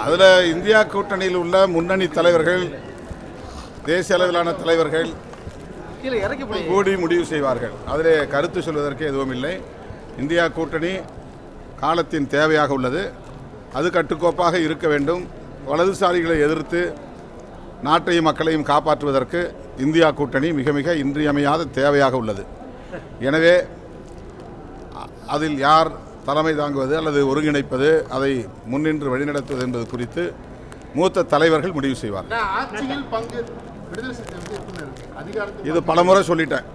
அதில் இந்தியா கூட்டணியில் உள்ள முன்னணி தலைவர்கள், தேசிய அளவிலான தலைவர்கள் கூடி முடிவு செய்வார்கள். அதிலே கருத்து சொல்வதற்கு எதுவும் இல்லை. இந்தியா கூட்டணி காலத்தின் தேவையாக உள்ளது. அது கட்டுக்கோப்பாக இருக்க வேண்டும். வலதுசாரிகளை எதிர்த்து நாட்டையும் மக்களையும் காப்பாற்றுவதற்கு இந்தியா கூட்டணி மிக மிக இன்றியமையாத தேவையாக உள்ளது. எனவே அதில் யார் தலைமை தாங்குவது அல்லது ஒருங்கிணைப்பது, அதை முன்னின்று வழிநடத்துவது என்பது குறித்து மூத்த தலைவர்கள் முடிவு செய்வார்கள். இது பல முறை சொல்லிட்டேன்,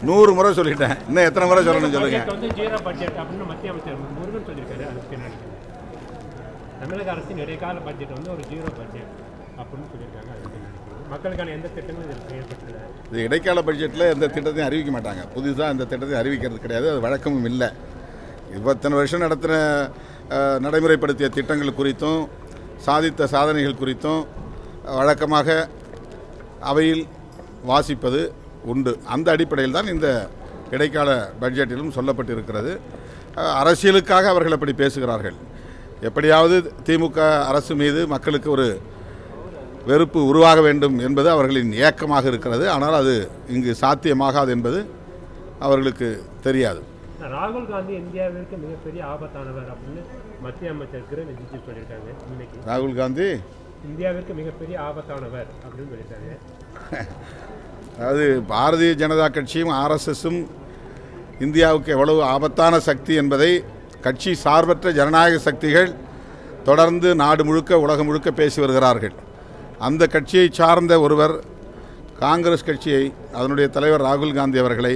100 முறை சொல்லிட்டேன். இன்னும் எத்தனை முறை சொல்லணும் சொல்லுங்க. தமிழக அரசின் இடைக்கால பட்ஜெட் வந்து ஒரு ஜீரோ பட்ஜெட் அப்படின்னு சொல்லியிருக்காங்க. மக்களுக்கான எந்த திட்டங்களும் இதில் செயல்படுத்தல. இது இடைக்கால பட்ஜெட்டில் எந்த திட்டத்தையும் அறிவிக்க மாட்டாங்க. புதுசாக இந்த திட்டத்தையும் அறிவிக்கிறது கிடையாது. அது வழக்கமும் இல்லை. 20 வருஷம் நடத்தின நடைமுறைப்படுத்திய திட்டங்கள் குறித்தும் சாதித்த சாதனைகள் குறித்தும் வழக்கமாக அவையில் வாசிப்பது உண்டு. அந்த அடிப்படையில் தான் இந்த இடைக்கால பட்ஜெட்டிலும் சொல்லப்பட்டிருக்கிறது. அரசியலுக்காக அவர்கள் அப்படி பேசுகிறார்கள். எப்படியாவது திமுக அரசு மீது மக்களுக்கு ஒரு வெறுப்பு உருவாக வேண்டும் என்பது அவர்களின் ஏக்கமாக இருக்கிறது. ஆனால் அது இங்கு சாத்தியமாகாது என்பது அவர்களுக்கு தெரியாது. ராகுல் காந்தி இந்தியாவிற்கு மிகப்பெரிய ஆபத்தானவர் அப்படின்னு மத்திய அமைச்சர் கிரண் ரிஜிஜு சொல்லியிருக்காங்க. இன்னைக்கு ராகுல் காந்தி இந்தியாவிற்கு மிகப்பெரிய ஆபத்தானவர் அப்படின்னு சொல்லியிருக்காங்க. அதாவது பாரதிய ஜனதா கட்சியும் ஆர்எஸ்எஸும் இந்தியாவுக்கு எவ்வளவு ஆபத்தான சக்தி என்பதை கட்சி சார்பற்ற ஜனநாயக சக்திகள் தொடர்ந்து நாடு முழுக்க உலகம் முழுக்க பேசி வருகிறார்கள். அந்த கட்சியை சார்ந்த ஒருவர் காங்கிரஸ் கட்சியை, அதனுடைய தலைவர் ராகுல் காந்தி அவர்களை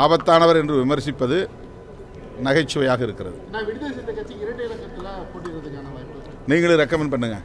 ஆபத்தானவர் என்று விமர்சிப்பது நகைச்சுவையாக இருக்கிறது. நீங்களும் ரெக்கமெண்ட் பண்ணுங்க.